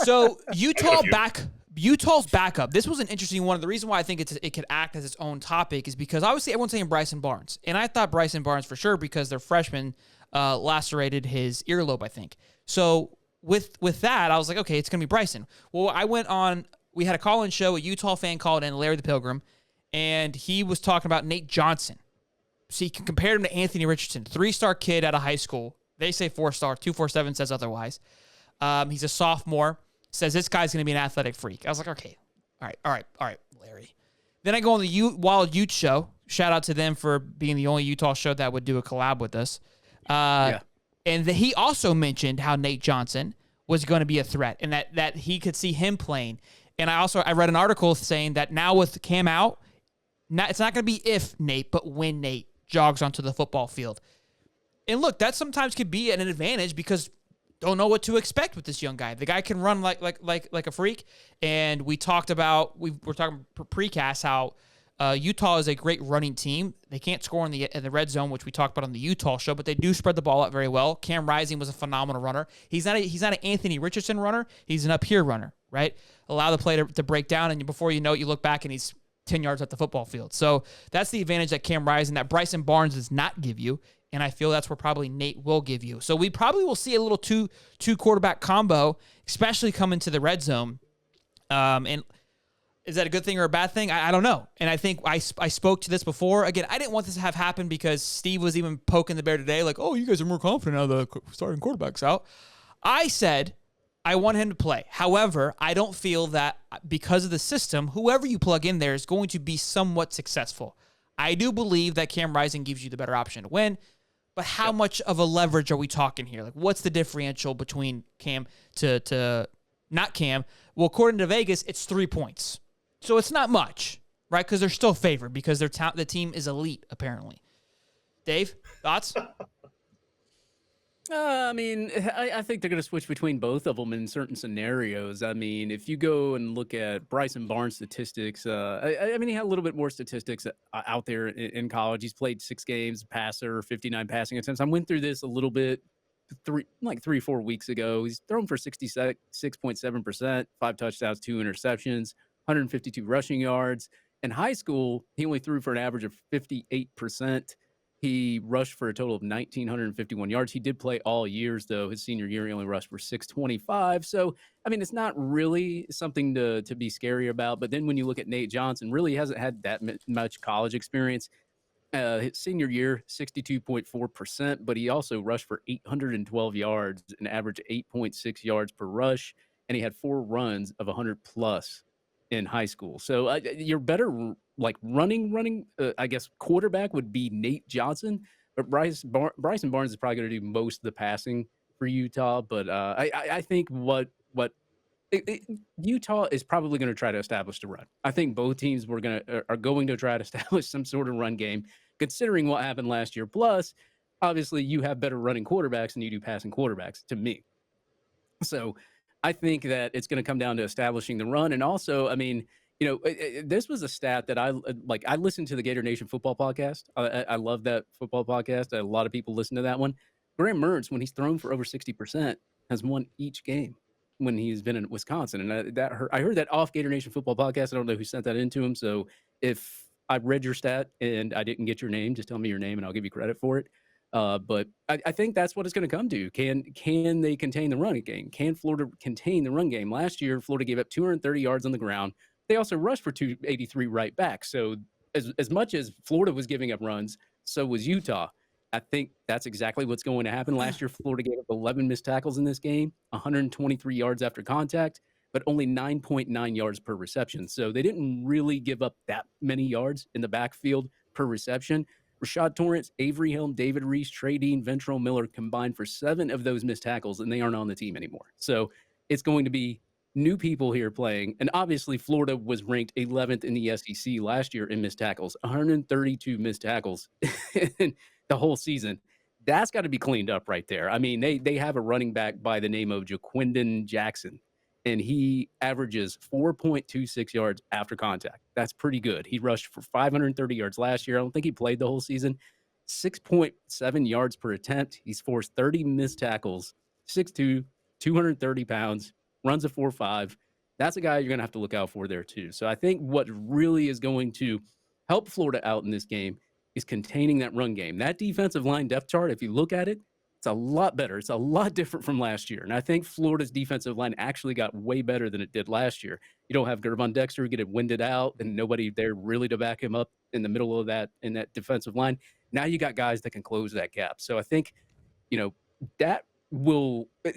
So I know a few. Utah's backup. This was an interesting one. The reason why I think it could act as its own topic is because obviously everyone's saying Bryson Barnes, and I thought Bryson Barnes for sure because their freshman lacerated his earlobe, I think. So with that, I was like, okay, it's gonna be Bryson. Well, I went on. We had a call-in show. A Utah fan called in, Larry the Pilgrim, and he was talking about Nate Johnson. So he compared him to Anthony Richardson, 3-star kid out of high school. They say 4-star. 247 says otherwise. He's a sophomore. Says this guy's going to be an athletic freak. I was like, okay, all right, Larry. Then I go on the Wild Ute show. Shout out to them for being the only Utah show that would do a collab with us. Yeah. And he also mentioned how Nate Johnson was going to be a threat and that he could see him playing. And I read an article saying that now with Cam out, it's not going to be if Nate, but when Nate jogs onto the football field. And look, that sometimes could be an advantage because don't know what to expect with this young guy. The guy can run like a freak. And we talked about we're talking precast how Utah is a great running team. They can't score in the red zone, which we talked about on the Utah show, but they do spread the ball out very well. Cam Rising was a phenomenal runner. He's not an Anthony Richardson runner. He's an up here runner, right? Allow the play to break down, and before you know it, you look back and he's 10 yards at the football field. So that's the advantage that Cam Rising, that Bryson Barnes does not give you. And I feel that's where probably Nate will give you. So we probably will see a little two quarterback combo, especially coming to the red zone. And is that a good thing or a bad thing? I don't know. And I think I spoke to this before. Again, I didn't want this to have happened because Steve was even poking the bear today, like, oh, you guys are more confident now the starting quarterback's out. I said I want him to play. However, I don't feel that because of the system, whoever you plug in there is going to be somewhat successful. I do believe that Cam Rising gives you the better option to win. But how much of a leverage are we talking here? Like, what's the differential between Cam to not Cam? Well, according to Vegas, it's 3 points. So it's not much, right? Because they're still favored because the team is elite, apparently. Dave, thoughts? I mean, I think they're going to switch between both of them in certain scenarios. I mean, if you go and look at Bryson Barnes' statistics, I mean, he had a little bit more statistics out there in college. He's played 6 games, passer, 59 passing attempts. I went through this a little bit 3-4 weeks ago. He's thrown for 66.7%, 5 touchdowns, 2 interceptions, 152 rushing yards. In high school, he only threw for an average of 58%. He rushed for a total of 1,951 yards. He did play all years, though. His senior year, he only rushed for 625. So, I mean, it's not really something to be scary about. But then when you look at Nate Johnson, really hasn't had that much college experience. His senior year, 62.4%, but he also rushed for 812 yards, an average 8.6 yards per rush, and he had 4 runs of 100-plus in high school. So you're better running, I guess, quarterback would be Nate Johnson, but Bryson Barnes is probably going to do most of the passing for Utah. But I think Utah is probably going to try to establish the run. I think both teams are going to try to establish some sort of run game, considering what happened last year. Plus, obviously, you have better running quarterbacks than you do passing quarterbacks, to me. So I think that it's going to come down to establishing the run. And also, I mean, this was a stat that I listened to the Gator Nation football podcast. I love that football podcast. A lot of people listen to that one. Graham Mertz, when he's thrown for over 60%, has won each game when he's been in Wisconsin. And I heard that off Gator Nation football podcast. I don't know who sent that into him. So if I read your stat and I didn't get your name, just tell me your name and I'll give you credit for it. But I think that's what it's going to come to. Can they contain the run game? Can Florida contain the run game? Last year, Florida gave up 230 yards on the ground. They also rushed for 283 right back. So as much as Florida was giving up runs, so was Utah. I think that's exactly what's going to happen. Last year, Florida gave up 11 missed tackles in this game, 123 yards after contact, but only 9.9 yards per reception. So they didn't really give up that many yards in the backfield per reception. Rashad Torrance, Avery Helm, David Reese, Trey Dean, Ventrell Miller combined for 7 of those missed tackles, and they aren't on the team anymore. So it's going to be new people here playing. And obviously, Florida was ranked 11th in the SEC last year in missed tackles, 132 missed tackles in the whole season. That's got to be cleaned up right there. I mean, they have a running back by the name of Jaquindon Jackson, and he averages 4.26 yards after contact. That's pretty good. He rushed for 530 yards last year. I don't think he played the whole season. 6.7 yards per attempt. He's forced 30 missed tackles, 6'2", 230 pounds. runs a 4.5. That's a guy you're going to have to look out for there too. So I think what really is going to help Florida out in this game is containing that run game. That defensive line depth chart, if you look at it, it's a lot better. It's a lot different from last year. And I think Florida's defensive line actually got way better than it did last year. You don't have Gervon Dexter getting winded out and nobody there really to back him up in the middle of that in that defensive line. Now you got guys that can close that gap. So I think, you know, that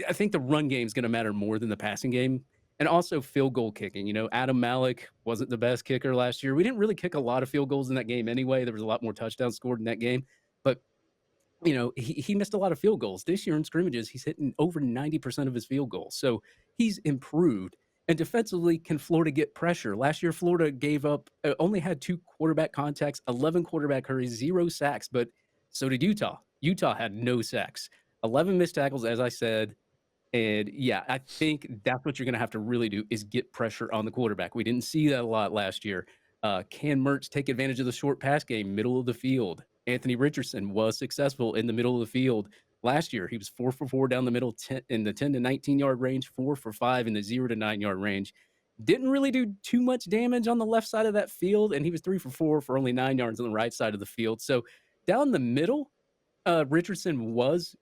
I think the run game is going to matter more than the passing game. And also field goal kicking. You know, Adam Malik wasn't the best kicker last year. We didn't really kick a lot of field goals in that game anyway. There was a lot more touchdowns scored in that game. But, you know, he missed a lot of field goals. This year in scrimmages, he's hitting over 90% of his field goals. So he's improved. And defensively, can Florida get pressure? Last year, Florida gave up, only had 2 quarterback contacts, 11 quarterback hurries, 0 sacks. But so did Utah. Utah had no sacks. 11 missed tackles, as I said. And yeah, I think that's what you're going to have to really do is get pressure on the quarterback. We didn't see that a lot last year. Can Mertz take advantage of the short pass game, middle of the field? Anthony Richardson was successful in the middle of the field last year. He was 4 for 4 down the middle, 10, in the 10 to 19 yard range, 4 for 5 in the 0 to 9 yard range. Didn't really do too much damage on the left side of that field, and he was 3 for 4 for only 9 yards on the right side of the field. So down the middle, Richardson was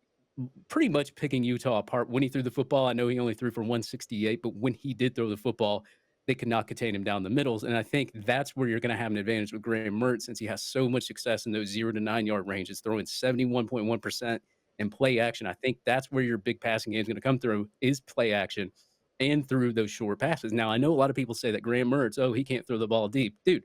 pretty much picking Utah apart when he threw the football. I know he only threw for 168, but when he did throw the football, they could not contain him down the middles. And I think that's where you're going to have an advantage with Graham Mertz since he has so much success in those 0 to 9 yard ranges, throwing 71.1% in play action. I think that's where your big passing game is going to come through is play action and through those short passes. Now, I know a lot of people say that Graham Mertz, oh, he can't throw the ball deep. Dude,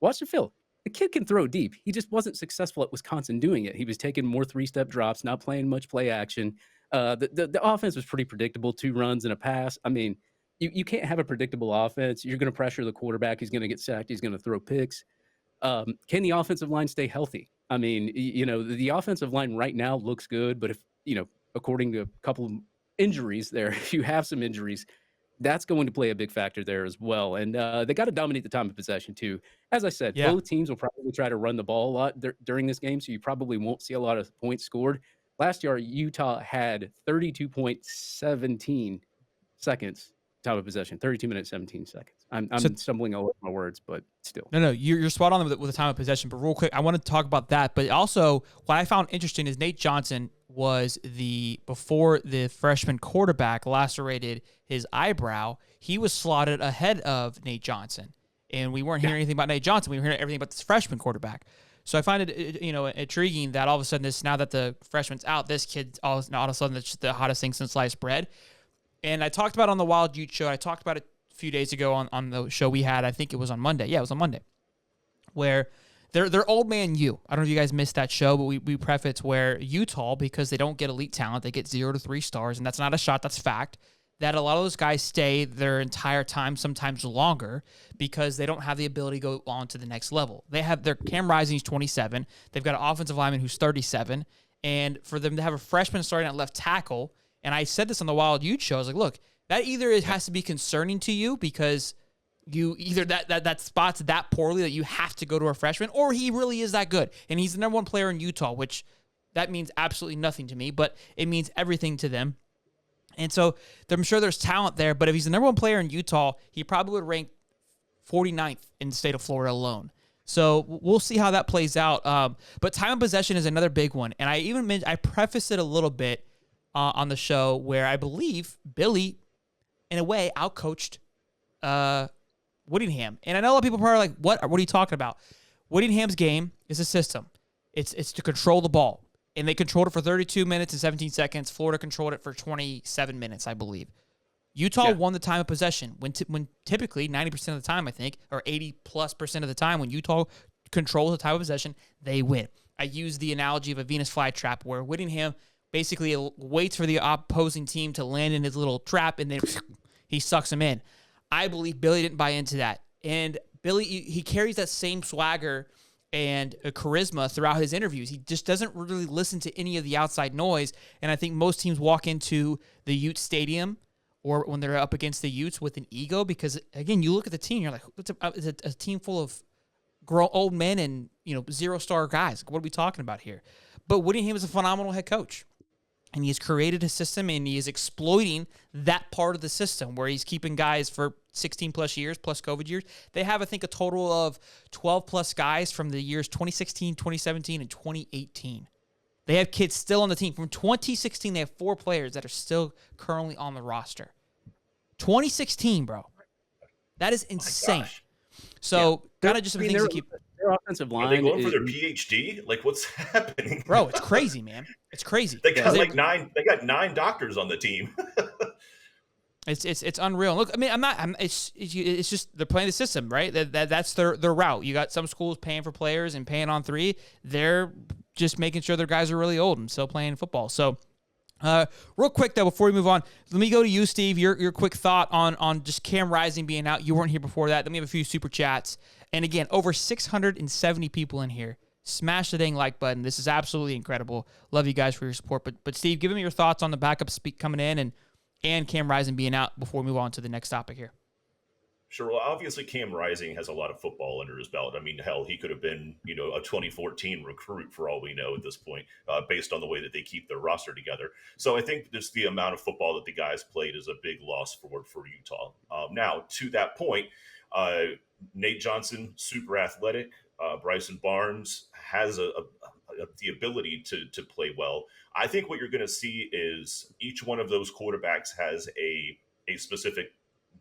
watch the film. The kid can throw deep. He just wasn't successful at Wisconsin doing it. He was taking more 3-step drops, not playing much play action. The offense was pretty predictable, 2 runs and a pass. I mean, you can't have a predictable offense. You're going to pressure the quarterback. He's going to get sacked. He's going to throw picks. Can the offensive line stay healthy? I mean, you know, the offensive line right now looks good, but if, you know, according to a couple injuries there, if you have some injuries, that's going to play a big factor there as well. And they got to dominate the time of possession too. As I said, both teams will probably try to run the ball a lot during this game, so you probably won't see a lot of points scored. Last year, Utah had 32.17 seconds time of possession, 32 minutes, 17 seconds. I'm stumbling all over my words, but still. No, you're spot on with the time of possession. But real quick, I want to talk about that. But also, what I found interesting is Nate Johnson was before the freshman quarterback lacerated his eyebrow, he was slotted ahead of Nate Johnson. And we weren't hearing anything about Nate Johnson. We were hearing everything about this freshman quarterback. So I find it, intriguing that all of a sudden now that the freshman's out, this kid all of a sudden it's the hottest thing since sliced bread. And I talked about it on the Wild Ute show. I talked about it a few days ago on the show we had. I think it was on Monday. Yeah, it was on Monday. Where they're old man U. I don't know if you guys missed that show, but we preface where Utah, because they don't get elite talent, they get 0 to 3 stars, and that's not a shot, that's fact, that a lot of those guys stay their entire time, sometimes longer, because they don't have the ability to go on to the next level. They have their Cam Rising's 27. They've got an offensive lineman who's 37. And for them to have a freshman starting at left tackle, and I said this on the Wild Ute show, I was like, look, that either it has to be concerning to you because you either that spot's that poorly that you have to go to a freshman, or he really is that good. And he's the number 1 player in Utah, which that means absolutely nothing to me, but it means everything to them. And so I'm sure there's talent there, but if he's the number 1 player in Utah, he probably would rank 49th in the state of Florida alone. So we'll see how that plays out. But time of possession is another big one. And I prefaced it a little bit on the show where I believe Billy, in a way, outcoached Whittingham. And I know a lot of people are probably like, what are you talking about? Whittingham's game is a system. It's to control the ball. And they controlled it for 32 minutes and 17 seconds. Florida controlled it for 27 minutes, I believe. Utah won the time of possession when typically 90% of the time, I think, or 80+% of the time, when Utah controls the time of possession, they win. I use the analogy of a Venus flytrap where Whittingham basically waits for the opposing team to land in his little trap, and then he sucks him in. I believe Billy didn't buy into that. And Billy, he carries that same swagger and a charisma throughout his interviews. He just doesn't really listen to any of the outside noise. And I think most teams walk into the Ute Stadium or when they're up against the Utes with an ego because, again, you look at the team, you're like, it's a team full of old men and 0-star guys. What are we talking about here? But Whittingham is a phenomenal head coach. and he has created a system, and he is exploiting that part of the system where he's keeping guys for 16 plus years, plus COVID years. They have, I think, a total of 12 plus guys from the years 2016, 2017, and 2018. They have kids still on the team. From 2016, they have 4 players that are still currently on the roster. 2016, bro. That is insane. So, kind of just some things to keep. Their offensive line. Are they going for their PhD? Like, what's happening? Bro, it's crazy, man. It's crazy. They got They got 9 doctors on the team. It's unreal. Look, I mean, it's just they're playing the system, right? That's their route. You got some schools paying for players and paying on 3. They're just making sure their guys are really old and still playing football. So, real quick though, before we move on, let me go to you, Steve. Your quick thought on just Cam Rising being out. You weren't here before that. Then we have a few super chats, and again, over 670 people in here. Smash the dang like button. This is absolutely incredible. Love you guys for your support. But Steve, give me your thoughts on the backup coming in and Cam Rising being out before we move on to the next topic here. Sure. Well, obviously, Cam Rising has a lot of football under his belt. I mean, hell, he could have been, a 2014 recruit for all we know at this point, based on the way that they keep their roster together. So I think just the amount of football that the guys played is a big loss for Utah. Now, to that point, Nate Johnson, super athletic. Bryson Barnes has the ability to play well. I think what you're going to see is each one of those quarterbacks has a specific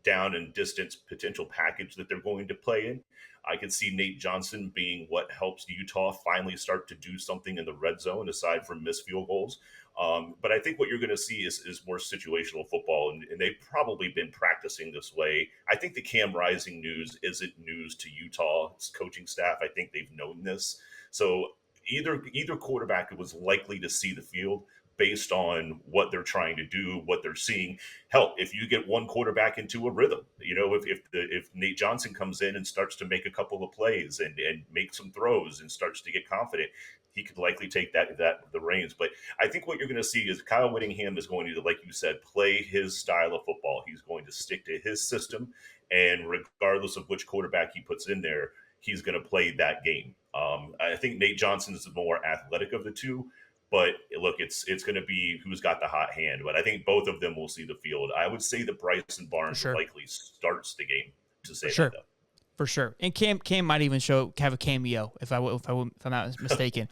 down and distance potential package that they're going to play in. I could see Nate Johnson being what helps Utah finally start to do something in the red zone aside from missed field goals. But I think what you're going to see is more situational football, and they've probably been practicing this way. I think the Cam Rising news isn't news to Utah's coaching staff. I think they've known this. So either quarterback was likely to see the field based on what they're trying to do, what they're seeing. Hell, if you get one quarterback into a rhythm, if Nate Johnson comes in and starts to make a couple of plays and make some throws and starts to get confident, he could likely take the reins. But I think what you're going to see is Kyle Whittingham is going to, like you said, play his style of football. He's going to stick to his system, and regardless of which quarterback he puts in there, he's going to play that game. I think Nate Johnson is the more athletic of the two. But look, it's going to be who's got the hot hand. But I think both of them will see the field. I would say that Bryson Barnes likely starts the game to say that, though. For sure. And Cam might even have a cameo if I'm not mistaken.